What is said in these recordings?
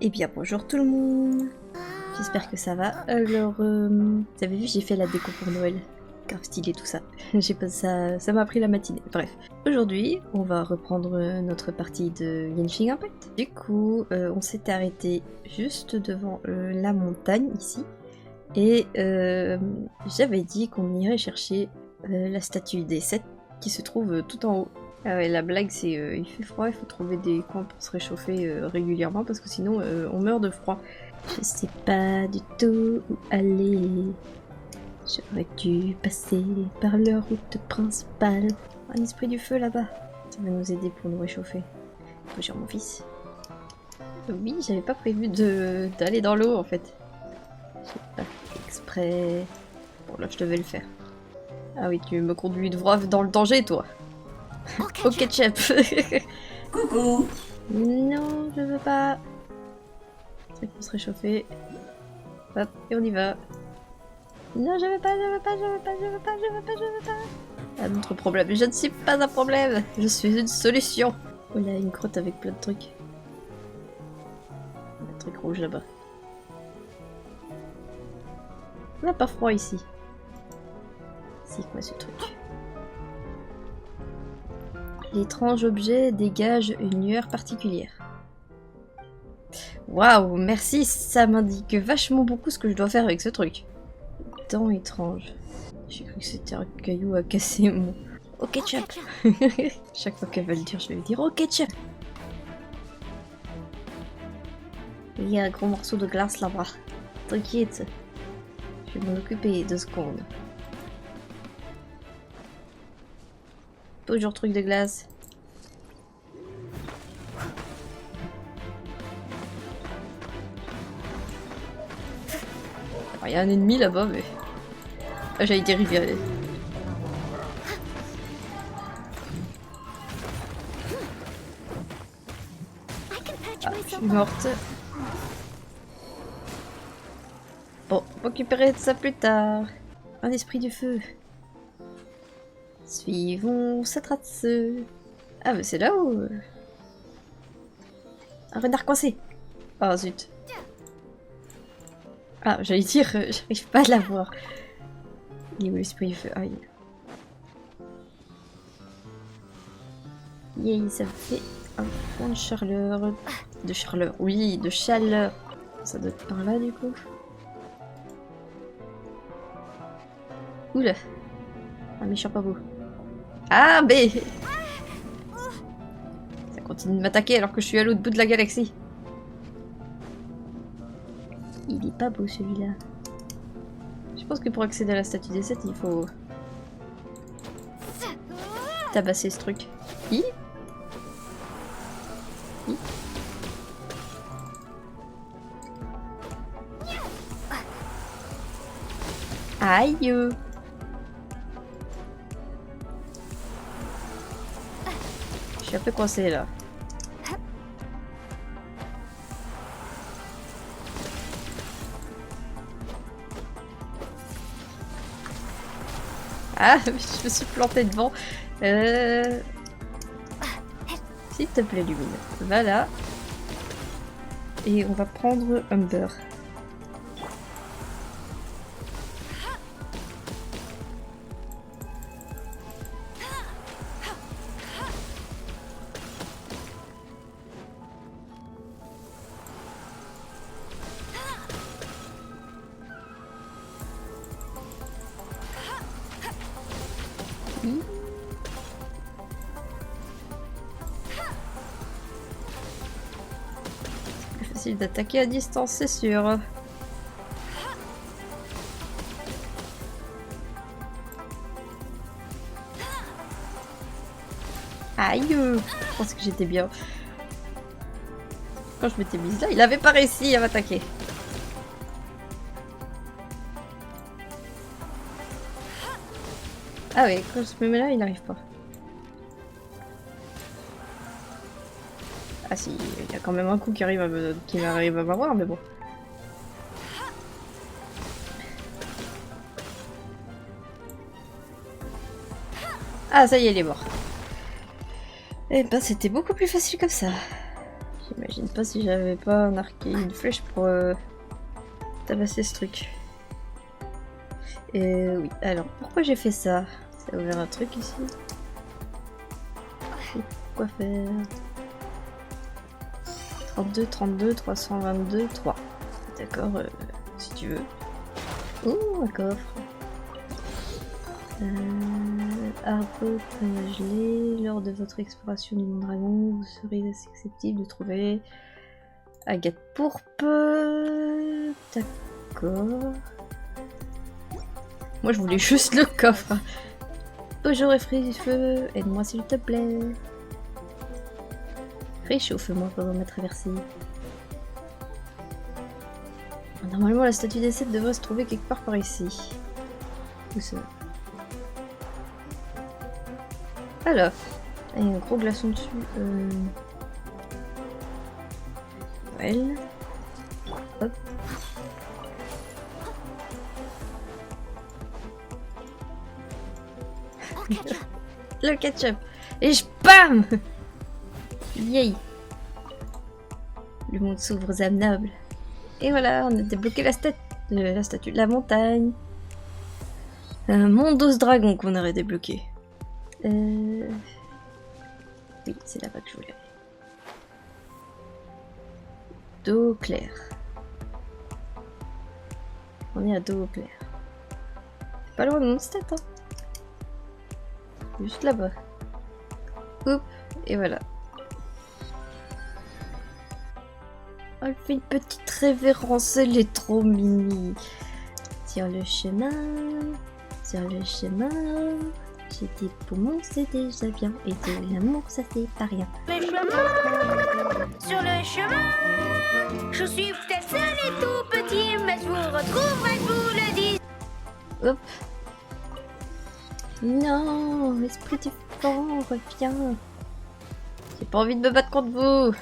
Eh bien bonjour tout le monde. J'espère que ça va. Alors, vous avez vu, j'ai fait la déco pour Noël. Grave stylé tout ça. J'ai pas ça m'a pris la matinée. Bref. Aujourd'hui, on va reprendre notre partie de Genshin Impact. Du coup, on s'est arrêté juste devant la montagne ici. Et j'avais dit qu'on irait chercher la statue des 7 qui se trouve tout en haut. Ah ouais, la blague c'est il fait froid, il faut trouver des coins pour se réchauffer régulièrement parce que sinon on meurt de froid. Je sais pas du tout où aller. J'aurais dû passer par la route principale. Un esprit du feu là-bas. Ça va nous aider pour nous réchauffer. Bonjour mon fils. Oui, j'avais pas prévu d'aller dans l'eau en fait. J'ai pas fait exprès. Bon là je devais le faire. Ah oui, tu me conduis droit dans le danger toi. Au ketchup. Coucou. Non, je veux pas. C'est pour se réchauffer. Hop, et on y va. Non, je veux pas, je veux pas, je veux pas, je veux pas, je veux pas, je veux pas. Un autre problème. Je ne suis pas un problème. Je suis une solution. Oh là, une crotte avec plein de trucs. Un truc rouge là-bas. On n'a pas froid ici. C'est quoi ce truc? L'étrange objet dégage une lueur particulière. Waouh, merci, ça m'indique vachement beaucoup ce que je dois faire avec ce truc. Dents étranges. J'ai cru que c'était un caillou à casser mon... Au ketchup. Chaque fois qu'elle va le dire, je vais lui dire au ketchup. Il y a un gros morceau de glace là-bas. T'inquiète. Je vais m'en occuper 2 secondes. Toujours truc de glace. Il y a un ennemi là-bas, mais... Ah, j'allais dire rivière. Ah, je suis morte. Bon, récupérer ça plus tard. Un esprit du feu. Suivons sa trace. Ah, mais c'est là où... Un renard coincé. Oh zut. Ah, j'allais dire, j'arrive pas à la voir. Il est où l'esprit du feu? Ah, il est là. Yay, ça me fait un point de chaleur. De chaleur, oui, de chaleur. Ça doit être par là du coup. Oula. Un méchant pas beau. Ah, mais... Ça continue de m'attaquer alors que je suis à l'autre bout de la galaxie. Il est pas beau celui-là. Je pense que pour accéder à la statue des 7, il faut... tabasser ce truc. Hi. Hi. Aïe. Je suis un peu coincée là. Ah, je me suis plantée devant. S'il te plaît, Lumine. Voilà. Et on va prendre Humber. Plus facile d'attaquer à distance, c'est sûr. Aïe! Je pense que j'étais bien. Quand je m'étais mise là, il avait pas réussi à m'attaquer. Ah oui, quand je me mets là, il n'arrive pas. Ah si, il y a quand même un coup qui arrive à m'avoir, mais bon. Ah ça y est, il est mort. Eh ben c'était beaucoup plus facile comme ça. J'imagine pas si j'avais pas un arc et une flèche pour tabasser ce truc. Oui, alors pourquoi j'ai fait ça? Ça a ouvert un truc ici. Quoi faire? 32, 32, 322, 3. D'accord, si tu veux. Oh, un coffre. Arbre gelé. Lors de votre exploration du monde dragon, vous serez assez susceptible de trouver agate pourpre. D'accord. Moi je voulais juste le coffre. Bonjour, feu, aide-moi s'il te plaît. Réchauffe-moi pendant ma traversée. Normalement, la statue des 7 devrait se trouver quelque part par ici. Où ça? Alors, il y a un gros glaçon dessus. Well. Hop. Le ketchup. Et je bam. Yay. Le monde s'ouvre aux âmes nobles. Et voilà, on a débloqué la statue de la montagne. Un monde d'os dragon qu'on aurait débloqué. Oui, c'est là-bas que je voulais aller. D'eau claire. On est à d'eau claire. C'est pas loin de mon stade, hein. Juste là-bas. Oups, et voilà. Elle fait une petite révérence, elle est trop mimi. Sur le chemin, j'ai des poumons, c'est déjà bien. Et de l'amour, ça c'est pas rien. Sur le chemin, je suis peut-être seul et tout petit, mais je vous retrouverai, je vous le dis. Hop. Non, esprit du vent, reviens. J'ai pas envie de me battre contre vous.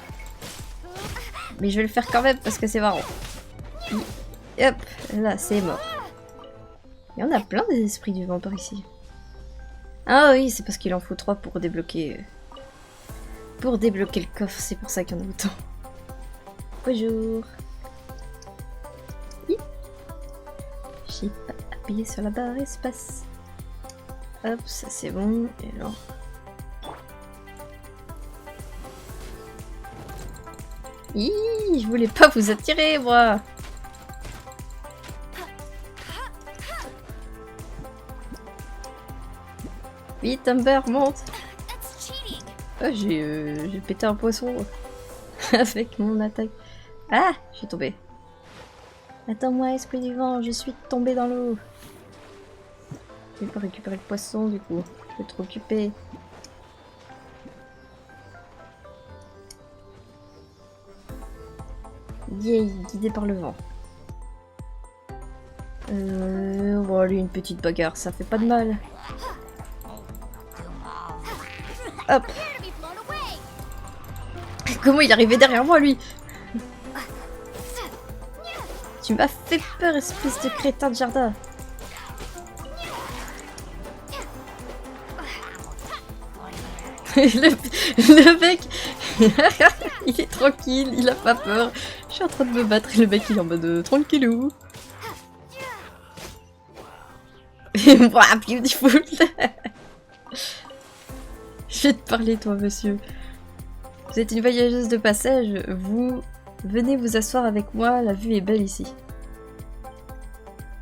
Mais je vais le faire quand même parce que c'est marrant. Hop, là c'est mort. Il y en a plein des esprits du vent par ici. Ah oui, c'est parce qu'il en faut 3 pour débloquer... Pour débloquer le coffre, c'est pour ça qu'il y en a autant. Bonjour. J'ai pas appuyé sur la barre espace. Hop, ça c'est bon. Et alors... Hi, je voulais pas vous attirer, moi. Vite, Amber, monte. Oh, j'ai pété un poisson avec mon attaque. Ah, je suis tombée. Attends-moi, esprit du vent, je suis tombée dans l'eau. Je vais pas récupérer le poisson, du coup. Je vais être occupée. Yay, guidé par le vent. On va aller une petite bagarre, ça fait pas de mal. Hop. Comment il est arrivé derrière moi, lui? Tu m'as fait peur, espèce de crétin de jardin. le mec, il est tranquille, il a pas peur. Je suis en train de me battre et le mec il est en mode tranquillou. Wow, beautiful. Je vais te parler, toi, monsieur. Vous êtes une voyageuse de passage, vous venez vous asseoir avec moi, la vue est belle ici.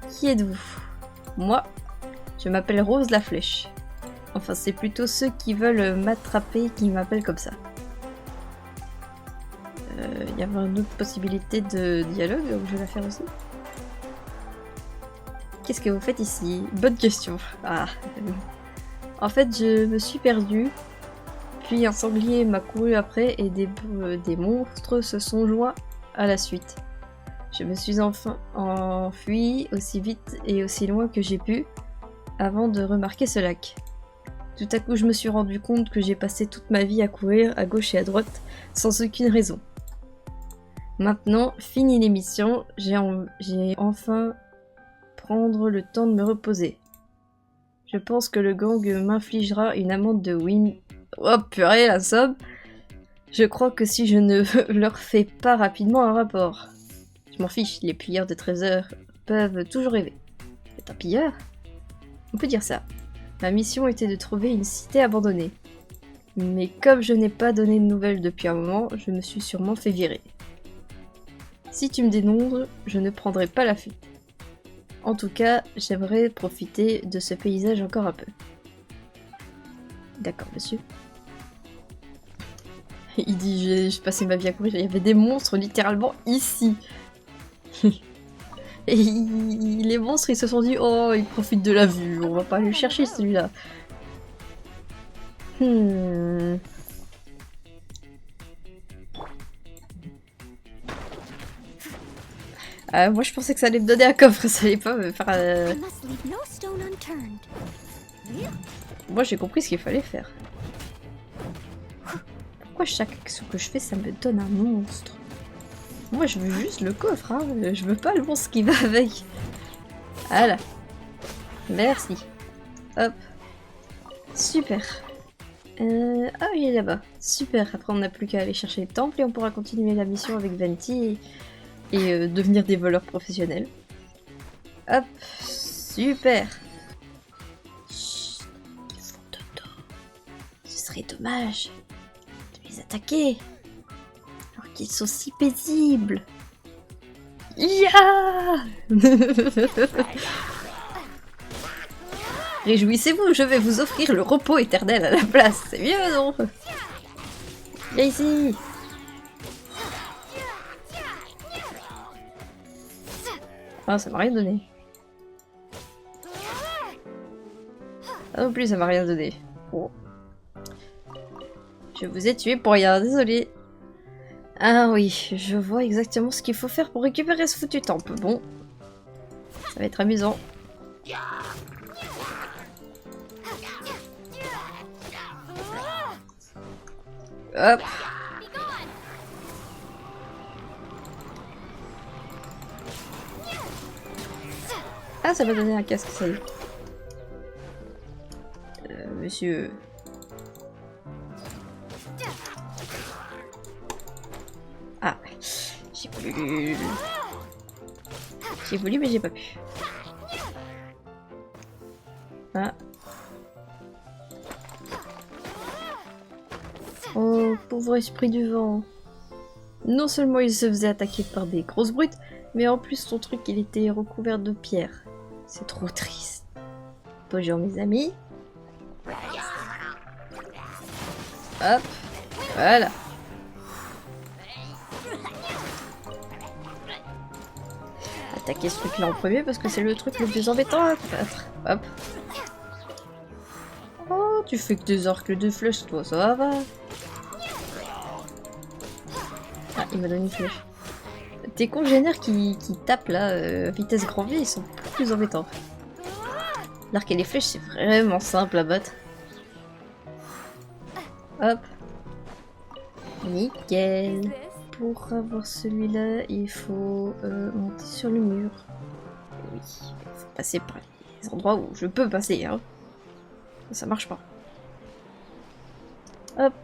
Qui êtes-vous? Moi, je m'appelle Rose la Flèche. Enfin, c'est plutôt ceux qui veulent m'attraper qui m'appellent comme ça. Il y avait une autre possibilité de dialogue, donc je vais la faire aussi. Qu'est-ce que vous faites ici? Bonne question. Ah. En fait, je me suis perdue. Puis un sanglier m'a couru après et des monstres se sont joints à la suite. Je me suis enfin enfuie aussi vite et aussi loin que j'ai pu avant de remarquer ce lac. Tout à coup, je me suis rendu compte que j'ai passé toute ma vie à courir à gauche et à droite sans aucune raison. Maintenant, fini l'émission, j'ai enfin prendre le temps de me reposer. Je pense que le gang m'infligera une amende de win. Oh purée, la somme. Je crois que si je ne leur fais pas rapidement un rapport... Je m'en fiche, les pilleurs de trésors peuvent toujours rêver. C'est un pilleur? On peut dire ça. Ma mission était de trouver une cité abandonnée. Mais comme je n'ai pas donné de nouvelles depuis un moment, je me suis sûrement fait virer. Si tu me dénonces, je ne prendrai pas la fuite. En tout cas, j'aimerais profiter de ce paysage encore un peu. D'accord, monsieur. Il dit, je passais ma vie à courir, il y avait des monstres littéralement ici. Et les monstres, ils se sont dit, oh, ils profitent de la vue, on va pas aller le chercher celui-là. Moi je pensais que ça allait me donner un coffre, ça allait pas me faire... Moi j'ai compris ce qu'il fallait faire. Pourquoi chaque action que je fais ça me donne un monstre? Moi je veux juste le coffre, hein. Je veux pas le monstre qui va avec. Voilà. Merci. Hop. Super. Ah il est là-bas. Super, après on n'a plus qu'à aller chercher le temple et on pourra continuer la mission avec Venti et devenir des voleurs professionnels. Hop. Super. Chut, ils font dodo. Ce serait dommage de les attaquer. Alors qu'ils sont si paisibles. Ya. Réjouissez-vous, je vais vous offrir le repos éternel à la place. C'est mieux, non? Viens ici. Ah, ça m'a rien donné. Ah non plus, ça m'a rien donné. Oh. Je vous ai tué pour rien, désolé. Ah oui, je vois exactement ce qu'il faut faire pour récupérer ce foutu temple. Bon, ça va être amusant. Hop. Ah, ça m'a donné un casque, ça y est. Monsieur... Ah, j'ai voulu... J'ai voulu, mais j'ai pas pu. Ah. Oh, pauvre esprit du vent. Non seulement il se faisait attaquer par des grosses brutes, mais en plus son truc il était recouvert de pierres. C'est trop triste. Bonjour mes amis. Hop, voilà. Attaquer ce truc là en premier parce que c'est le truc le plus embêtant à battre. Hop. Oh, tu fais que des arcs de flèches toi, ça va. Ah, il m'a donné une flèche. Tes congénères qui tapent là, vitesse grand V, ils sont plus embêtants. L'arc et les flèches, c'est vraiment simple à battre. Hop. Nickel. Pour avoir celui-là, il faut monter sur le mur. Oui, il faut passer par les endroits où je peux passer, hein. Ça marche pas. Hop.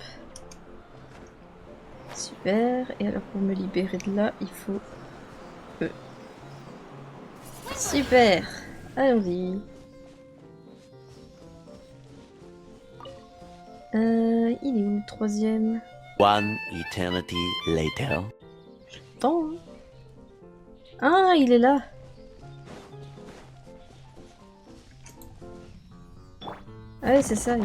Super. Et alors pour me libérer de là, il faut... Super. Allons-y. Il est où le troisième? One eternity later. Attends. Hein. Ah, il est là. Ah ouais, c'est ça.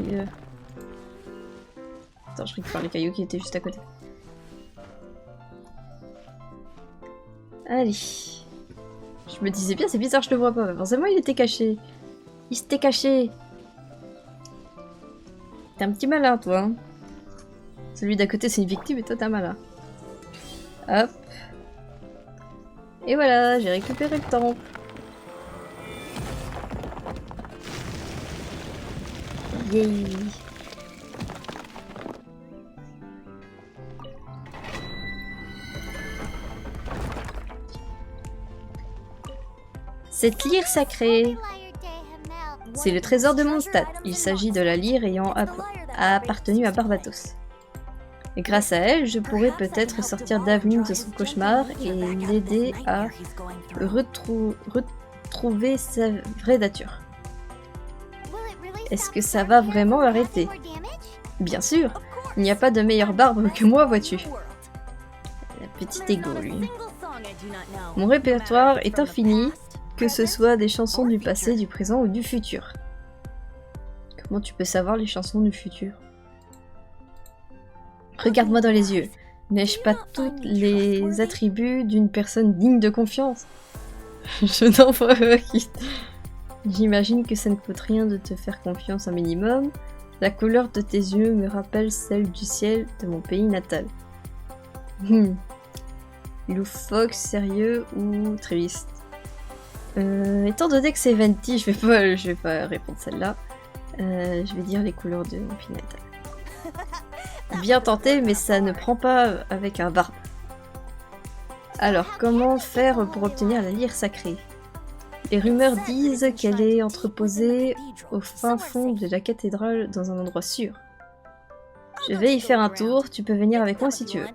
Attends, je récupère les cailloux qui étaient juste à côté. Allez. Je me disais bien, c'est bizarre, je le vois pas. Forcément, il était caché. Il s'était caché. T'es un petit malin, toi. Hein. Celui d'à côté, c'est une victime et toi, t'es un malin. Hop. Et voilà, j'ai récupéré le temple. Yay. Cette lyre sacrée, c'est le trésor de Mondstadt. Il s'agit de la lyre ayant appartenu à Barbatos. Et grâce à elle, je pourrais peut-être sortir Daphne de son cauchemar et l'aider à retrouver sa vraie nature. Est-ce que ça va vraiment arrêter? Bien sûr, il n'y a pas de meilleur barbe que moi, vois-tu. La petite égo, lui. Mon répertoire est infini, que ce soit des chansons du passé, du présent ou du futur. Comment tu peux savoir les chansons du futur? Regarde-moi dans les yeux. N'ai-je pas tous les attributs d'une personne digne de confiance? Je n'en vois pas qui. J'imagine que ça ne coûte rien de te faire confiance un minimum. La couleur de tes yeux me rappelle celle du ciel de mon pays natal. Loufoque, sérieux ou triste? Étant donné que c'est Venti, je vais pas répondre celle-là. Je vais dire les couleurs de mon pays natal. Bien tenté, mais ça ne prend pas avec un barbe. Alors, comment faire pour obtenir la lyre sacrée? Les rumeurs disent qu'elle est entreposée au fin fond de la cathédrale dans un endroit sûr. Je vais y faire un tour, tu peux venir avec moi si tu veux.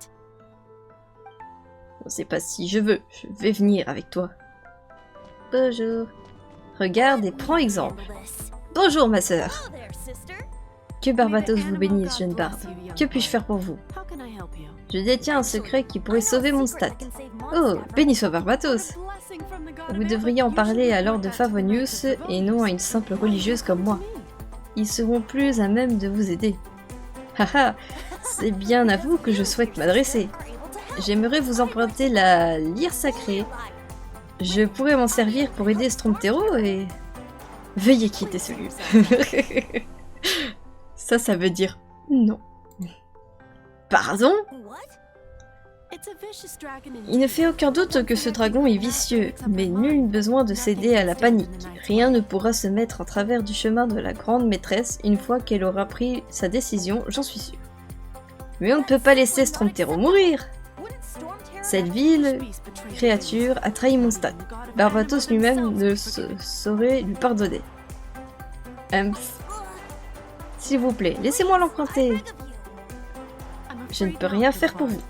On sait pas si je veux, je vais venir avec toi. Bonjour. Regarde et prends exemple. Bonjour ma sœur. Que Barbatos vous bénisse, jeune barbe. Que puis-je faire pour vous? Je détiens un secret qui pourrait sauver mon stat. Oh, béni soit Barbatos. Vous devriez en parler à Lord de Favonius et non à une simple religieuse comme moi. Ils seront plus à même de vous aider. Haha, c'est bien à vous que je souhaite m'adresser. J'aimerais vous emprunter la lyre sacrée. Je pourrais m'en servir pour aider Stromtero et... Veuillez quitter ce lieu. Ça veut dire non. Pardon? Il ne fait aucun doute que ce dragon est vicieux, mais nul besoin de céder à la panique. Rien ne pourra se mettre en travers du chemin de la grande maîtresse une fois qu'elle aura pris sa décision, j'en suis sûre. Mais on ne peut pas laisser Stromtero mourir. Cette vile créature a trahi mon stat. Barbatos lui-même ne saurait lui pardonner. S'il vous plaît, laissez-moi l'emprunter. Je ne peux rien faire pour vous.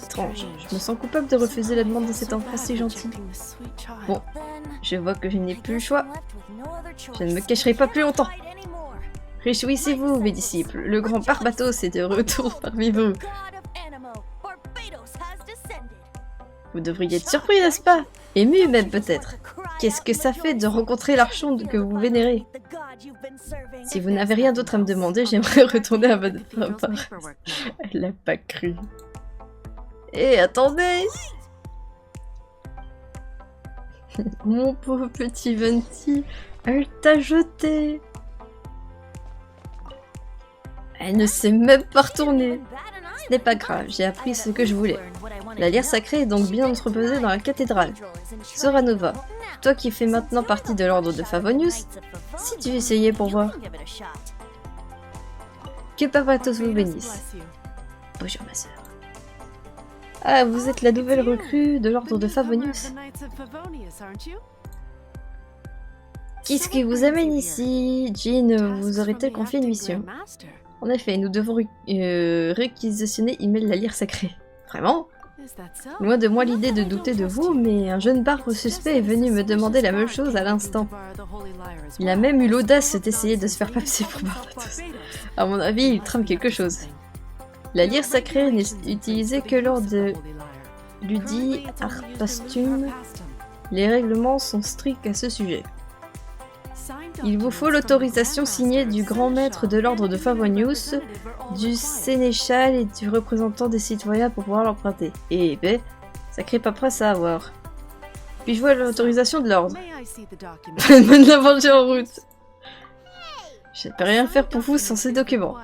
Étrange, je me sens coupable de refuser la demande de cet enfant si gentil. Bon, je vois que je n'ai plus le choix. Je ne me cacherai pas plus longtemps. Réjouissez-vous, mes disciples, le grand Barbatos est de retour parmi vous. Vous devriez être surpris, n'est-ce pas? Ému même peut-être. Qu'est-ce que ça fait de rencontrer l'archonte que vous vénérez? Si vous n'avez rien d'autre à me demander, j'aimerais retourner à votre part. Elle l'a pas cru. Eh, attendez! Mon pauvre petit Venti, elle t'a jeté. Elle ne s'est même pas retournée. Ce n'est pas grave, j'ai appris ce que je voulais. La lyre sacrée est donc bien entreposée dans la cathédrale. Soranova, toi qui fais maintenant partie de l'ordre de Favonius, si tu essayais pour voir. Que Barbatos vous bénisse. Bonjour ma sœur. Ah, vous êtes la nouvelle recrue de l'ordre de Favonius. Qu'est-ce qui vous amène ici? Jean vous aurait-elle confié une mission? En effet, nous devons réquisitionner Immel la lyre sacrée. Vraiment? Loin de moi l'idée de douter de vous, mais un jeune barbe suspect est venu me demander la même chose à l'instant. Il a même eu l'audace d'essayer de se faire passer pour Barbatos. À mon avis, il trame quelque chose. La lyre sacrée n'est utilisée que lors de Ludi Arpastum. Les règlements sont stricts à ce sujet. Il vous faut l'autorisation signée du grand maître de l'ordre de Favonius, du sénéchal et du représentant des citoyens pour pouvoir l'emprunter. Et ben, sacré paperasse à avoir. Puis-je vois l'autorisation de l'ordre? Bonne l'aventure en route. Je ne peux rien faire pour vous sans ces documents.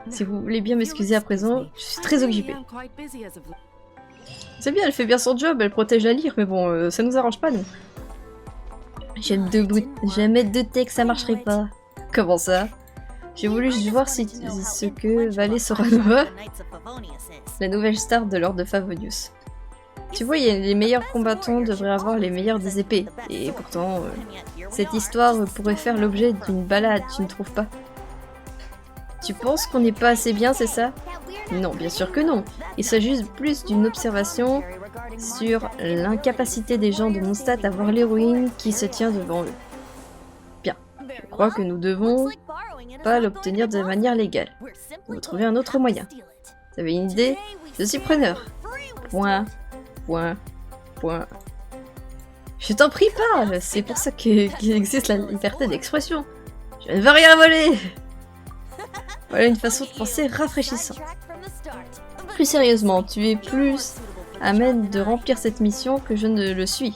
Si vous voulez bien m'excuser à présent, je suis très occupée. C'est bien, elle fait bien son job, elle protège la lyre, mais bon, ça nous arrange pas, nous. Jamais douté que ça marcherait pas. Comment ça? J'ai voulu juste voir ce que valait Soranova, la nouvelle star de l'ordre de Favonius. Tu vois, les meilleurs combattants devraient avoir les meilleurs des épées. Et pourtant, cette histoire pourrait faire l'objet d'une balade, tu ne trouves pas? Tu penses qu'on n'est pas assez bien, c'est ça? Non, bien sûr que non. Il s'agit plus d'une observation sur l'incapacité des gens de Mondstadt à voir l'héroïne qui se tient devant eux. Bien, je crois que nous devons pas l'obtenir de manière légale. Nous devons trouver un autre moyen. Vous avez une idée? Je suis preneur. Point, point, point. Je t'en prie pas, c'est pour ça qu'il existe la liberté d'expression. Je ne veux rien voler. Voilà une façon de penser rafraîchissante. Plus sérieusement, tu es plus à même de remplir cette mission que je ne le suis.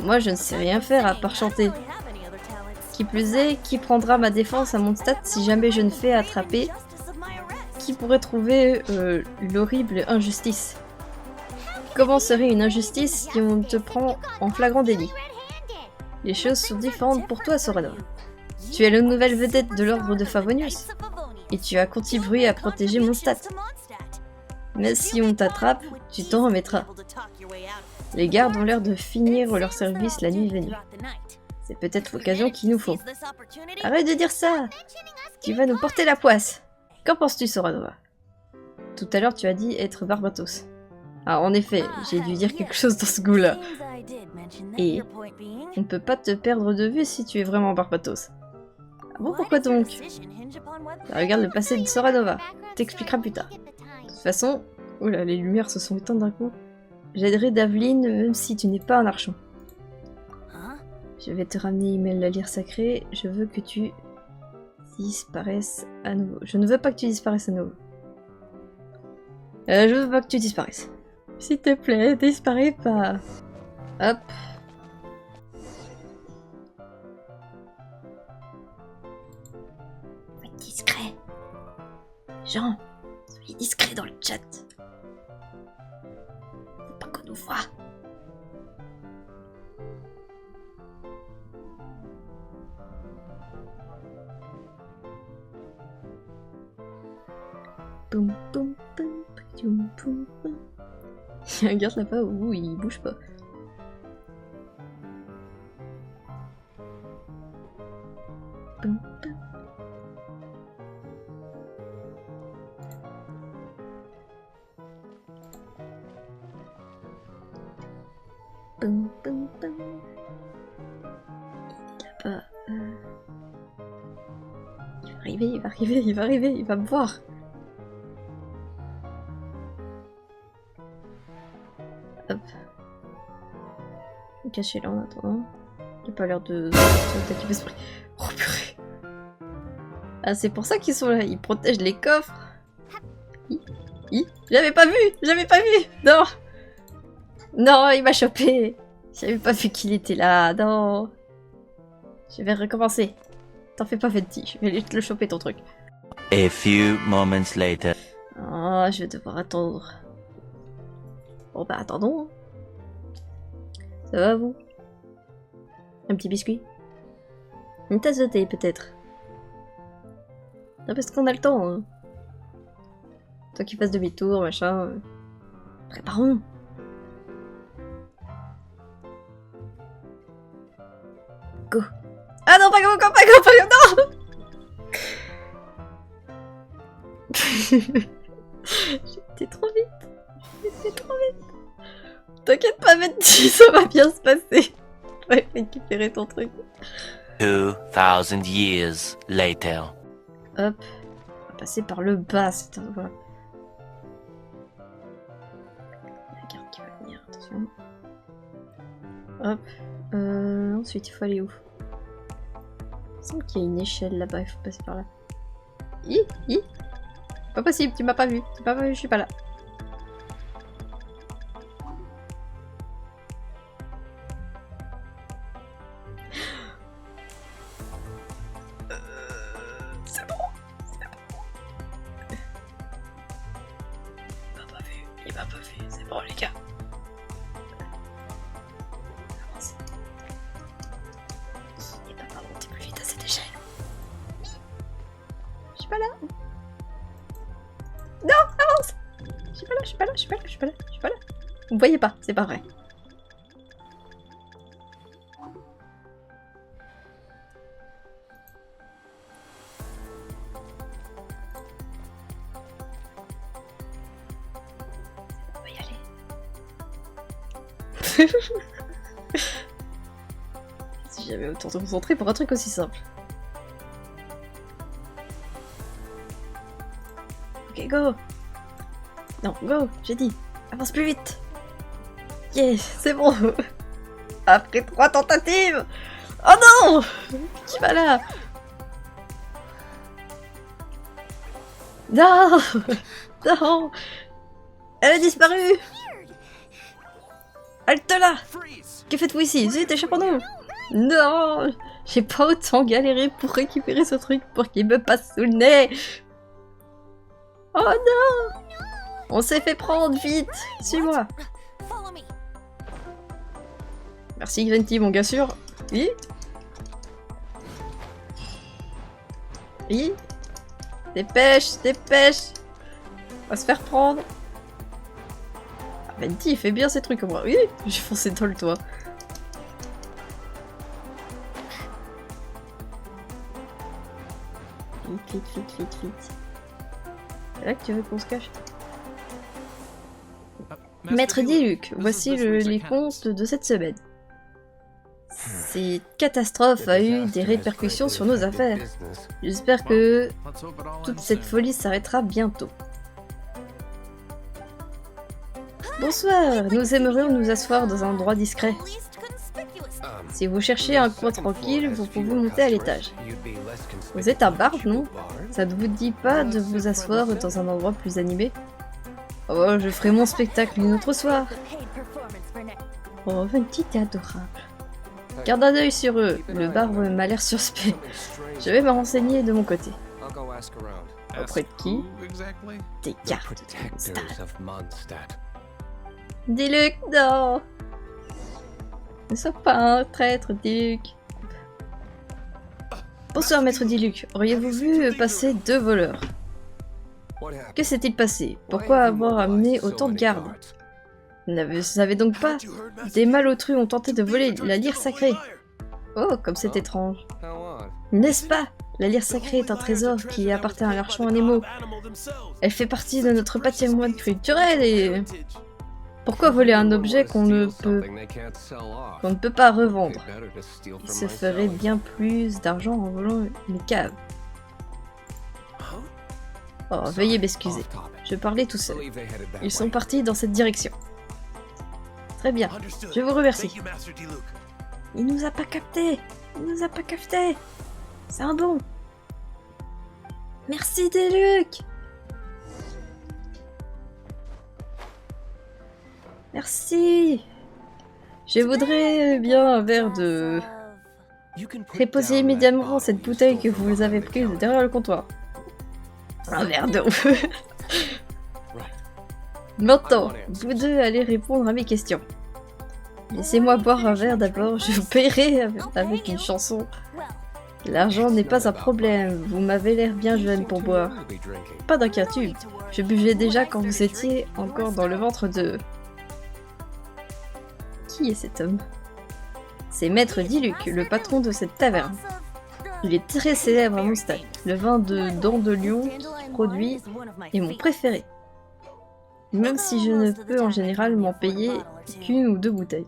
Moi, je ne sais rien faire à part chanter. Qui plus est, qui prendra ma défense à Mondstadt si jamais je ne fais attraper? Qui pourrait trouver l'horrible injustice? Comment serait une injustice si on te prend en flagrant délit? Les choses sont différentes pour toi, Soranov. Tu es la nouvelle vedette de l'ordre de Favonius, et tu as contribué à protéger Mondstadt. Mais si on t'attrape, tu t'en remettras. Les gardes ont l'air de finir leur service la nuit venue. C'est peut-être l'occasion qu'il nous faut. Arrête de dire ça! Tu vas nous porter la poisse! Qu'en penses-tu, Soranova? Tout à l'heure, tu as dit être Barbatos. Ah, en effet, j'ai dû dire quelque chose dans ce goût-là. Et on ne peut pas te perdre de vue si tu es vraiment Barbatos. Ah bon, pourquoi donc? Regarde le passé de Soranova. T'expliqueras plus tard. De toute façon... Oula, les lumières se sont éteintes d'un coup. J'aiderai Daveline, même si tu n'es pas un archon. Je vais te ramener Email la lyre sacrée. Je veux que tu disparaisses à nouveau. Je ne veux pas que tu disparaisses à nouveau. Je veux pas que tu disparaisses. S'il te plaît, disparais pas. Hop. Faut être discret. Jean, soyez discret dans le chat. Faut pas qu'on nous voit. Boum boum boum boum boum boum. Regarde là-bas, ouh, il bouge pas. Boum boum. Boum boum boum. Là-bas. Il va arriver, il va arriver, il va arriver, il va me voir. Hop. Cachez-le en attendant. Il a pas l'air de s'attaquer l'esprit. Oh purée. Ah, c'est pour ça qu'ils sont là, ils protègent les coffres. J'avais pas vu. Non. Non, il m'a chopé. J'avais pas vu qu'il était là, non. Je vais recommencer. T'en fais pas, Fenty, je vais te le choper ton truc. A few moments later. Oh, je vais devoir attendre. Bon bah attendons. Ça va vous? Un petit biscuit? Une tasse de thé peut-être? Non parce qu'on a le temps hein. Toi qui fasses demi-tour, machin. Préparons. Go. Ah non, pas go, non. J'étais trop vite. T'inquiète pas, Betty, ça va bien se passer. Je vais récupérer ton truc. 2000 years later. Hop. On va passer par le bas, c'est un... Voilà. La garde qui va venir, attention. Hop. Ensuite, il faut aller où? Il semble qu'il y a une échelle là-bas, il faut passer par là. Pas possible, tu m'as pas vu. Je suis pas là. C'est bon. Il m'a pas vu, c'est bon les gars. Avance. Il va pas monter plus vite à cette échelle. Je suis pas là. Non, avance. Je suis pas là. Vous me voyez pas, c'est pas vrai. Si j'avais autant de concentré pour un truc aussi simple. Ok, go. Non, go, j'ai dit. Avance plus vite. Yeah, c'est bon. Après 3 tentatives. Oh non! Qui va là? Non! Non! Elle a disparu! Halte là! Que faites-vous ici? Zut, échappons-nous! Non! J'ai pas autant galéré pour récupérer ce truc pour qu'il me passe sous le nez! Oh non! On s'est fait prendre, vite! Suis-moi! Merci Venti, mon gars sûr! Oui? Oui? Dépêche, dépêche! On va se faire prendre! Venti, il fait bien ces trucs, moi. Oui, j'ai foncé dans le toit. Vite, vite, vite, vite, vite. C'est là que tu veux qu'on se cache? Maître Diluc, voici les comptes de cette semaine. Cette catastrophe a eu des répercussions sur nos affaires. J'espère que toute cette folie s'arrêtera bientôt. Bonsoir, nous aimerions nous asseoir dans un endroit discret. Si vous cherchez un coin tranquille, vous pouvez monter à l'étage. Vous êtes un barde, non? Ça ne vous dit pas de vous asseoir dans un endroit plus animé? Oh, je ferai mon spectacle une autre soir. Oh, Venti, t'es adorable. Garde un œil sur eux, le barbe m'a l'air suspect. Je vais me renseigner de mon côté. Auprès de qui? Des gardes de Mondstadt. Diluc, non! Ne sois pas un traître, Diluc. Bonsoir, maître Diluc. Auriez-vous vu passer 2 voleurs? Que s'est-il passé? Pourquoi avoir amené autant de gardes? Vous ne savez donc pas? Des malotrus ont tenté de voler la lyre sacrée. Oh, comme c'est étrange. N'est-ce pas? La lyre sacrée est un trésor qui appartient à l'archon Nemo. Elle fait partie de notre patrimoine culturel et... Pourquoi voler un objet qu'on ne peut pas revendre? Il se ferait bien plus d'argent en volant une cave. Oh, veuillez m'excuser. Je parlais tout seul. Ils sont partis dans cette direction. Très bien, je vous remercie. Il nous a pas capté. Il nous a pas capté. C'est un bon. Merci Diluc. Merci. Je voudrais bien un verre de... Préposez immédiatement cette bouteille que vous avez prise derrière le comptoir. Un verre d'eau. Maintenant, vous deux allez répondre à mes questions. Laissez-moi boire un verre d'abord, je vous paierai avec une chanson. L'argent n'est pas un problème, vous m'avez l'air bien jeune pour boire. Pas d'inquiétude, je buvais déjà quand vous étiez encore dans le ventre de... Qui est cet homme? C'est Maître Diluc, le patron de cette taverne. Il est très célèbre à Mondstadt. Le vin de dents de lion qu'il produit est mon préféré. Même si je ne peux en général m'en payer qu'une ou 2 bouteilles.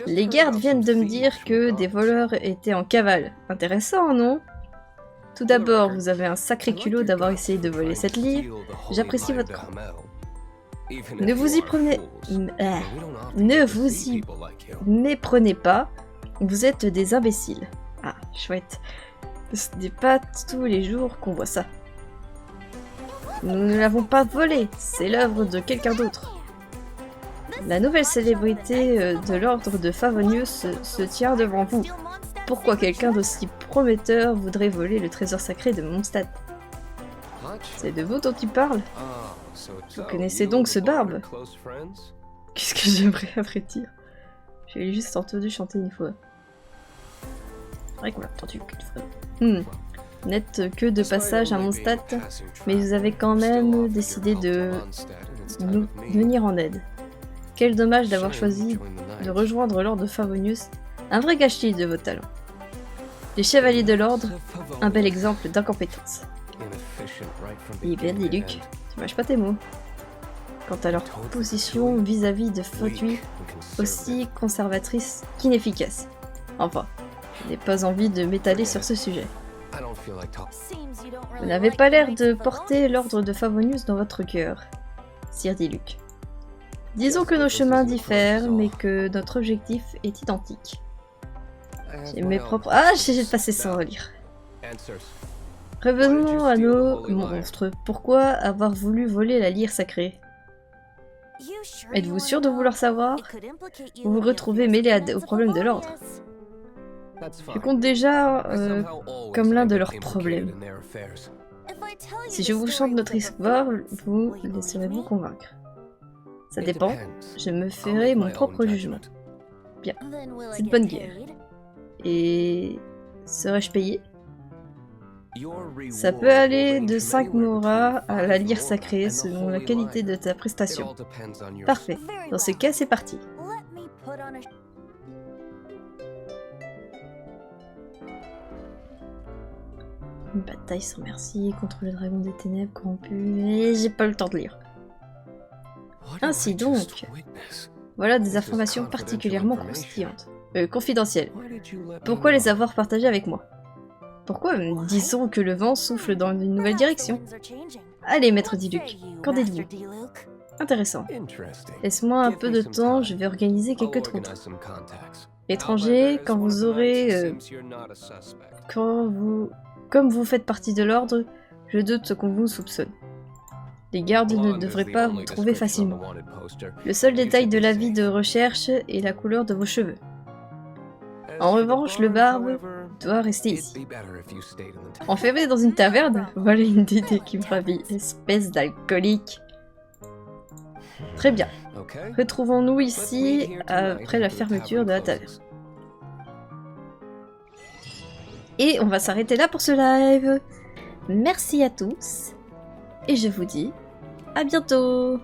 Les gardes viennent de me dire que des voleurs étaient en cavale. Intéressant, non? Tout d'abord, vous avez un sacré culot d'avoir essayé de voler cette lyre. J'apprécie votre cran. Ne vous y prenez... Ne vous y méprenez pas. Vous êtes des imbéciles. Ah, chouette. Ce n'est pas tous les jours qu'on voit ça. Nous ne l'avons pas volé. C'est l'œuvre de quelqu'un d'autre. La nouvelle célébrité de l'ordre de Favonius se tient devant vous. Pourquoi quelqu'un d'aussi prometteur voudrait voler le trésor sacré de Mondstadt? C'est de vous dont il parle? Vous connaissez donc ce barbe? Qu'est-ce que j'aimerais à vrai dire? J'ai juste entendu chanter une fois. C'est vrai qu'on l'a entendu qu'une fois. N'êtes que de passage à Mondstadt, mais vous avez quand même décidé de nous venir en aide. Quel dommage d'avoir choisi de rejoindre l'ordre de Favonius, un vrai gâchis de vos talents. Les chevaliers de l'ordre, un bel exemple d'incompétence. Eh bien, Diluc, tu mâches pas tes mots. quant à leur position vis-à-vis de produits aussi conservatrices qu'inefficaces. Enfin, je n'ai pas envie de m'étaler sur ce sujet. Vous n'avez pas l'air de porter l'ordre de Favonius dans votre cœur, Sir Diluc. Disons que nos chemins diffèrent, mais que notre objectif est identique. J'ai mes propres... Ah, j'ai passé sans relire. Revenons à nos monstres. Pourquoi avoir voulu voler la lyre sacrée? Êtes-vous sûr de vouloir savoir? Vous vous retrouvez mêlé aux problèmes de l'ordre. Je compte déjà comme l'un de leurs problèmes. Si je vous chante notre histoire, vous laisserez-vous convaincre? Ça dépend, je me ferai mon propre jugement. Bien, c'est de bonne guerre. Et... serais-je payé? Ça peut aller de 5 moras à la lyre sacrée selon la qualité de ta prestation. Parfait, dans ce cas c'est parti. Une bataille sans merci contre le dragon des ténèbres corrompu, et j'ai pas le temps de lire. Ainsi donc, voilà des informations particulièrement confidentielles. Pourquoi les avoir partagées avec moi? Pourquoi disons que le vent souffle dans une nouvelle direction? Allez, maître Diluc, qu'en dites-vous? Intéressant. Laisse-moi un peu de temps, je vais organiser quelques troupes. Étrangers, quand vous aurez... Comme vous faites partie de l'ordre, je doute qu'on vous soupçonne. Les gardes ne devraient pas vous trouver facilement. Le seul détail de l'avis de recherche est la couleur de vos cheveux. En revanche, le barbe doit rester ici. Enfermé dans une taverne? Voilà une idée qui me ravit, espèce d'alcoolique. Très bien. Retrouvons-nous ici après la fermeture de la taverne. Et on va s'arrêter là pour ce live. Merci à tous. Et je vous dis à bientôt.